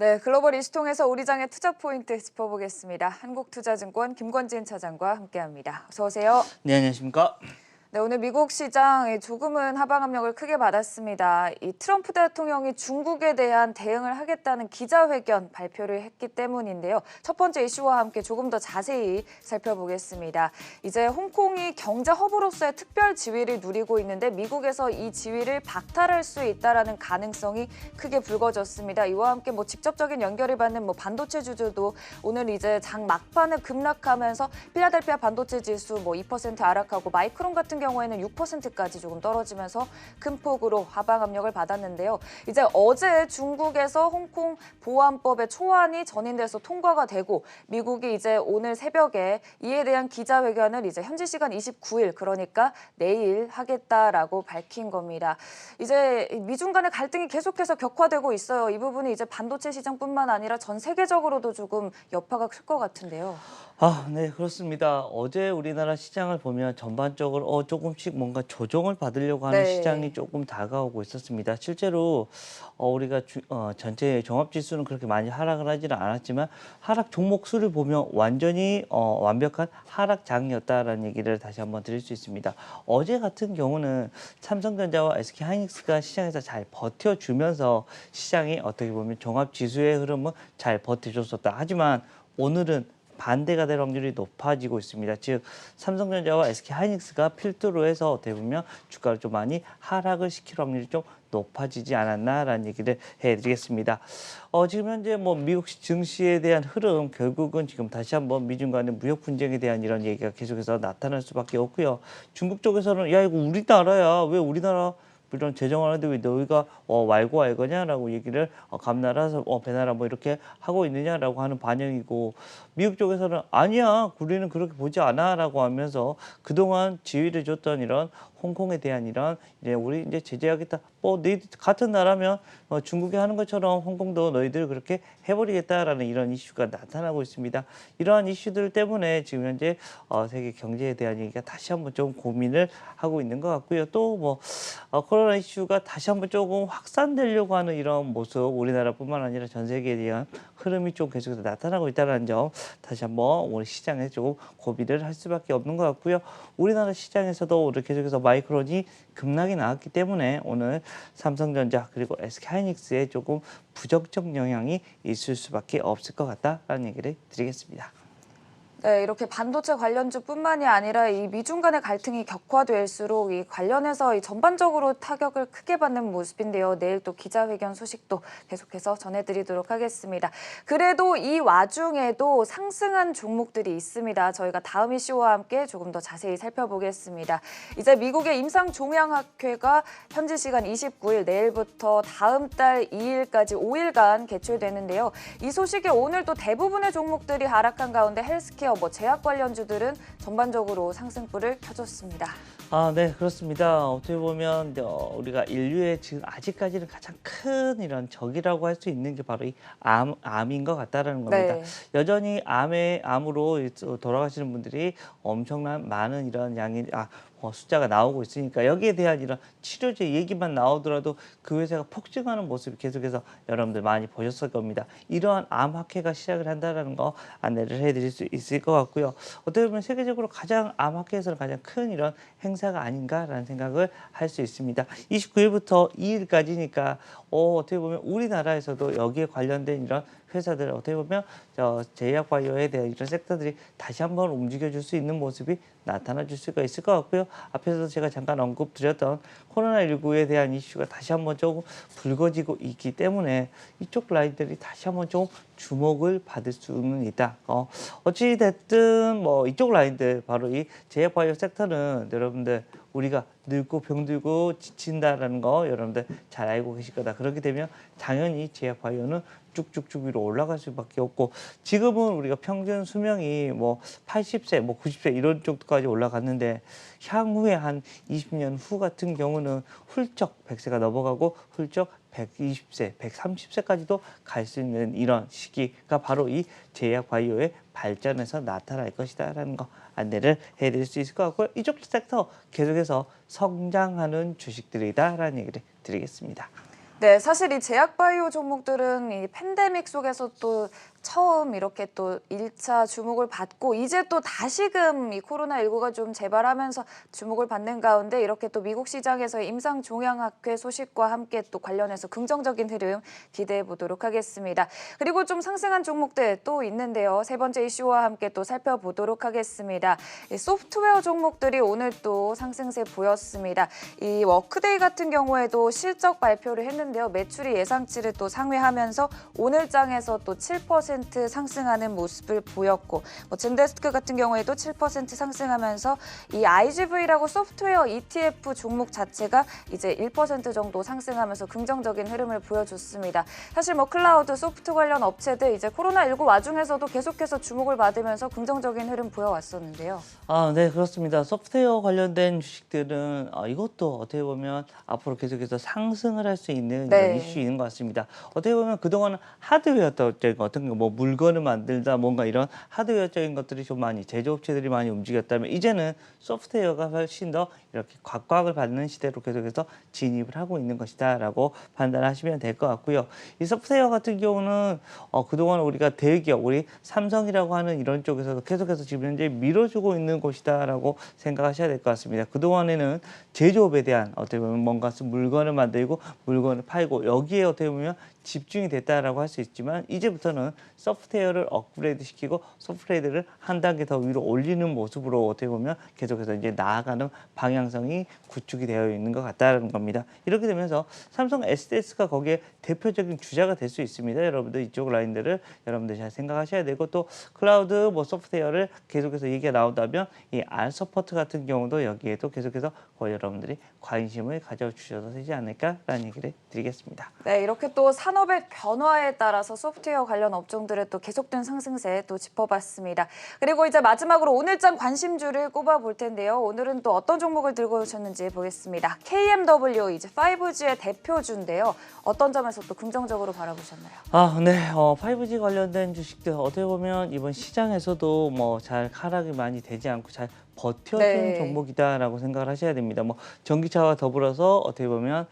네, 글로벌 이슈통해서 우리 장의 투자 포인트 짚어보겠습니다. 한국투자증권 김권진 차장과 함께합니다. 어서 오세요. 네, 안녕하십니까? 네, 오늘 미국 시장 조금은 하방 압력을 크게 받았습니다. 이 트럼프 대통령이 중국에 대한 대응을 하겠다는 기자회견 발표를 했기 때문인데요. 첫 번째 이슈와 함께 조금 더 자세히 살펴보겠습니다. 이제 홍콩이 경제 허브로서의 특별 지위를 누리고 있는데 미국에서 이 지위를 박탈할 수 있다라는 가능성이 크게 불거졌습니다. 이와 함께 직접적인 연결을 받는 반도체 주주도 오늘 이제 장 막판에 급락하면서 필라델피아 반도체 지수 2% 하락하고 마이크론 같은 경우에는 6%까지 조금 떨어지면서 큰 폭으로 하방 압력을 받았는데요. 이제 어제 중국에서 홍콩 보안법의 초안이 전인돼서 통과가 되고 미국이 이제 오늘 새벽에 이에 대한 기자회견을 이제 현지 시간 29일 그러니까 내일 하겠다라고 밝힌 겁니다. 이제 미중 간의 갈등이 계속해서 격화되고 있어요. 이 부분이 이제 반도체 시장뿐만 아니라 전 세계적으로도 조금 여파가 클 것 같은데요. 네, 그렇습니다. 어제 우리나라 시장을 보면 전반적으로 조금씩 뭔가 조정을 받으려고 하는 시장이 조금 다가오고 있었습니다. 실제로 우리가 전체 종합지수는 그렇게 많이 하락을 하지는 않았지만 하락 종목 수를 보면 완전히 완벽한 하락장이었다라는 얘기를 다시 한번 드릴 수 있습니다. 어제 같은 경우는 삼성전자와 SK하이닉스가 시장에서 잘 버텨주면서 시장이 어떻게 보면 종합지수의 흐름은 잘 버텨줬었다. 하지만 오늘은 반대가 될 확률이 높아지고 있습니다. 즉 삼성전자와 SK하이닉스가 필두로 해서 어떻게 보면 주가를 좀 많이 하락을 시킬 확률이 좀 높아지지 않았나라는 얘기를 해드리겠습니다. 지금 현재 미국 증시에 대한 흐름 결국은 지금 다시 한번 미중 간의 무역 분쟁에 대한 이런 얘기가 계속해서 나타날 수밖에 없고요. 중국 쪽에서는 야 이거 우리나라야 왜 우리나라 이런 제정하는데 왜 너희가 왈고 알거냐라고 얘기를 감나라 배나라 이렇게 하고 있느냐라고 하는 반영이고 미국 쪽에서는 아니야 우리는 그렇게 보지 않아라고 하면서 그동안 지위를 줬던 이런 홍콩에 대한 이런 이제 우리 이제 제재하겠다. 너희들 같은 나라면 중국이 하는 것처럼 홍콩도 너희들 그렇게 해버리겠다라는 이런 이슈가 나타나고 있습니다. 이러한 이슈들 때문에 지금 현재 세계 경제에 대한 얘기가 다시 한번 좀 고민을 하고 있는 것 같고요. 또 코로나 이슈가 다시 한번 조금 확산되려고 하는 이런 모습 우리나라뿐만 아니라 전 세계에 대한 흐름이 좀 계속해서 나타나고 있다는 점 다시 한번 우리 시장에 조금 고민을 할 수밖에 없는 것 같고요. 우리나라 시장에서도 오늘 계속해서 마이크론이 급락이 나왔기 때문에 오늘 삼성전자 그리고 SK하이닉스에 조금 부정적 영향이 있을 수밖에 없을 것 같다라는 얘기를 드리겠습니다. 네, 이렇게 반도체 관련주뿐만이 아니라 이 미중 간의 갈등이 격화될수록 이 관련해서 이 전반적으로 타격을 크게 받는 모습인데요. 내일 또 기자회견 소식도 계속해서 전해드리도록 하겠습니다. 그래도 이 와중에도 상승한 종목들이 있습니다. 저희가 다음 이슈와 함께 조금 더 자세히 살펴보겠습니다. 이제 미국의 임상종양학회가 현지 시간 29일 내일부터 다음 달 2일까지 5일간 개최되는데요. 이 소식에 오늘 또 대부분의 종목들이 하락한 가운데 헬스케어 제약 관련주들은 전반적으로 상승불을 켜줬습니다. 네, 그렇습니다. 어떻게 보면 우리가 인류의 지금 아직까지는 가장 큰 이런 적이라고 할 수 있는 게 바로 이 암인 것 같다라는 겁니다. 네. 여전히 암으로 돌아가시는 분들이 엄청난 많은 이런 양이 숫자가 나오고 있으니까 여기에 대한 이런 치료제 얘기만 나오더라도 그 회사가 폭증하는 모습이 계속해서 여러분들 많이 보셨을 겁니다. 이러한 암 학회가 시작을 한다는 거 안내를 해드릴 수 있을 것 같고요. 어떻게 보면 세계적으로 가장 암 학회에서는 가장 큰 이런 행사가 아닌가라는 생각을 할 수 있습니다. 29일부터 2일까지니까 어떻게 보면 우리나라에서도 여기에 관련된 이런 회사들 어떻게 보면 제약바이오에 대한 이런 섹터들이 다시 한번 움직여줄 수 있는 모습이 나타나 줄 수가 있을 것 같고요. 앞에서 제가 잠깐 언급드렸던 코로나19에 대한 이슈가 다시 한번 조금 불거지고 있기 때문에 이쪽 라인들이 다시 한번 좀 주목을 받을 수는 있다. 어찌됐든 이쪽 라인들 바로 이 제약바이오 섹터는 여러분들 우리가 늙고 병들고 지친다라는 거 여러분들 잘 알고 계실 거다. 그렇게 되면 당연히 제약바이오는 쭉쭉쭉 위로 올라갈 수밖에 없고 지금은 우리가 평균 수명이 80세, 90세 이런 정도까지 올라갔는데 향후에 한 20년 후 같은 경우는 훌쩍 100세가 넘어가고 훌쩍 120세, 130세까지도 갈 수 있는 이런 시기가 바로 이 제약바이오의 발전에서 나타날 것이다라는 거 안내를 해드릴 수 있을 것 같고요. 이쪽 섹터 계속해서 성장하는 주식들이다라는 얘기를 드리겠습니다. 네, 사실 이 제약바이오 종목들은 이 팬데믹 속에서 또 처음 이렇게 또 1차 주목을 받고 이제 또 다시금 이 코로나19가 좀 재발하면서 주목을 받는 가운데 이렇게 또 미국 시장에서의 임상 종양학회 소식과 함께 또 관련해서 긍정적인 흐름 기대해 보도록 하겠습니다. 그리고 좀 상승한 종목들 또 있는데요. 세 번째 이슈와 함께 또 살펴보도록 하겠습니다. 이 소프트웨어 종목들이 오늘 또 상승세 보였습니다. 이 워크데이 같은 경우에도 실적 발표를 했는데요. 매출이 예상치를 또 상회하면서 오늘 장에서 또 7% 상승하는 모습을 보였고 젠데스크 같은 경우에도 7% 상승하면서 이 IGV라고 소프트웨어 ETF 종목 자체가 이제 1% 정도 상승하면서 긍정적인 흐름을 보여줬습니다. 사실 클라우드 소프트 관련 업체들 이제 코로나19 와중에서도 계속해서 주목을 받으면서 긍정적인 흐름 보여왔었는데요. 네, 그렇습니다. 소프트웨어 관련된 주식들은 이것도 어떻게 보면 앞으로 계속해서 상승을 할 수 있는 이런 네. 이슈인 것 같습니다. 어떻게 보면 그동안은 하드웨어적인 어떤 거, 물건을 만들다 뭔가 이런 하드웨어적인 것들이 좀 많이 제조업체들이 많이 움직였다면 이제는 소프트웨어가 훨씬 더 이렇게 곽곽을 받는 시대로 계속해서 진입을 하고 있는 것이다라고 판단하시면 될 것 같고요. 이 소프트웨어 같은 경우는 그동안 우리가 대기업, 우리 삼성이라고 하는 이런 쪽에서도 계속해서 지금 현재 밀어주고 있는 곳이다라고 생각하셔야 될 것 같습니다. 그동안에는 제조업에 대한 어떻게 보면 뭔가 물건을 만들고 물건을 팔고 여기에 어떻게 보면 집중이 됐다라고 할 수 있지만 이제부터는 소프트웨어를 업그레이드 시키고 소프트웨어를 한 단계 더 위로 올리는 모습으로 어떻게 보면 계속해서 이제 나아가는 방향성이 구축이 되어 있는 것 같다는 겁니다. 이렇게 되면서 삼성 SDS가 거기에 대표적인 주자가 될 수 있습니다. 여러분들 이쪽 라인들을 여러분들 잘 생각하셔야 되고 또 클라우드 소프트웨어를 계속해서 얘기가 나온다면 이 알서포트 같은 경우도 여기에도 계속해서 여러분들이 관심을 가져주셔도 되지 않을까라는 얘기를 드리겠습니다. 네, 이렇게 또 산업의 변화에 따라서 소프트웨어 관련 업종들의 또 계속된 상승세 또 짚어봤습니다. 그리고 이제 마지막으로 오늘장 관심주를 꼽아볼 텐데요. 오늘은 또 어떤 종목을 들고 오셨는지 보겠습니다. KMW 이제 5G의 대표주인데요. 어떤 점에서 또 긍정적으로 바라보셨나요? 네. 5G 관련된 주식들 어떻게 보면 이번 시장에서도 잘 하락이 많이 되지 않고 잘 버텨준 네. 종목이다라고 생각을 하셔야 됩니다. 전기차와 더불어서 어떻게 보면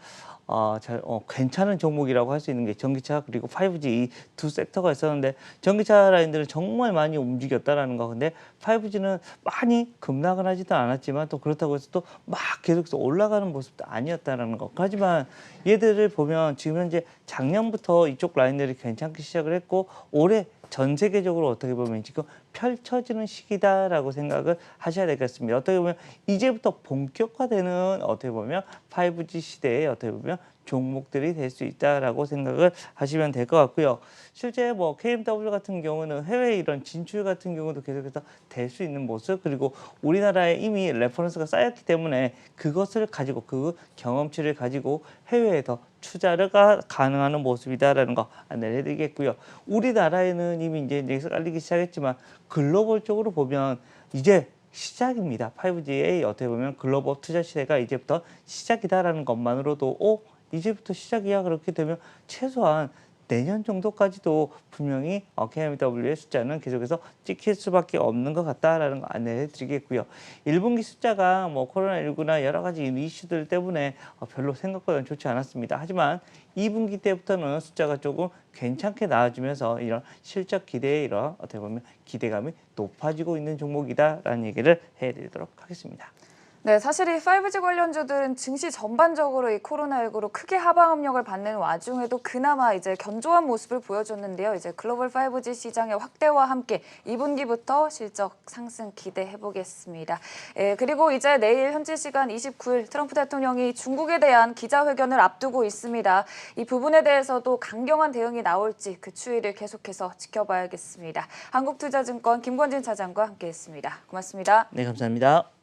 괜찮은 종목이라고 할 수 있는 게 전기차 그리고 5G 이 두 섹터가 있었는데 전기차 라인들은 정말 많이 움직였다라는 거. 근데 5G는 많이 급락을 하지도 않았지만 또 그렇다고 해서 또 막 계속해서 올라가는 모습도 아니었다라는 거. 하지만 얘들을 보면 지금 현재 작년부터 이쪽 라인들이 괜찮게 시작을 했고 올해 전 세계적으로 어떻게 보면 지금 펼쳐지는 시기다라고 생각을 하셔야 되겠습니다. 어떻게 보면 이제부터 본격화되는 어떻게 보면 5G 시대에 어떻게 보면 종목들이 될 수 있다라고 생각을 하시면 될 것 같고요. 실제 KMW 같은 경우는 해외 이런 진출 같은 경우도 계속해서 될 수 있는 모습 그리고 우리나라에 이미 레퍼런스가 쌓였기 때문에 그것을 가지고 그 경험치를 가지고 해외에 더 투자가 가능한 모습이다라는 거 안내를 해드리겠고요. 우리나라에는 이미 이제 깔리기 시작했지만 글로벌적으로 보면 이제 시작입니다. 5G의 어떻게 보면 글로벌 투자 시대가 이제부터 시작이다라는 것만으로도 이제부터 시작이야. 그렇게 되면 최소한 내년 정도까지도 분명히 KMW의 숫자는 계속해서 찍힐 수밖에 없는 것 같다라는 거 안내해 드리겠고요. 1분기 숫자가 코로나19나 여러 가지 이슈들 때문에 별로 생각보다는 좋지 않았습니다. 하지만 2분기 때부터는 숫자가 조금 괜찮게 나와주면서 이런 실적 기대에 이런 어떻게 보면 기대감이 높아지고 있는 종목이다라는 얘기를 해드리도록 하겠습니다. 네, 사실 이 5G 관련주들은 증시 전반적으로 이 코로나19로 크게 하방 압력을 받는 와중에도 그나마 이제 견조한 모습을 보여줬는데요. 이제 글로벌 5G 시장의 확대와 함께 2분기부터 실적 상승 기대해 보겠습니다. 그리고 이제 내일 현지 시간 29일 트럼프 대통령이 중국에 대한 기자회견을 앞두고 있습니다. 이 부분에 대해서도 강경한 대응이 나올지 그 추이를 계속해서 지켜봐야겠습니다. 한국투자증권 김권진 차장과 함께했습니다. 고맙습니다. 네, 감사합니다.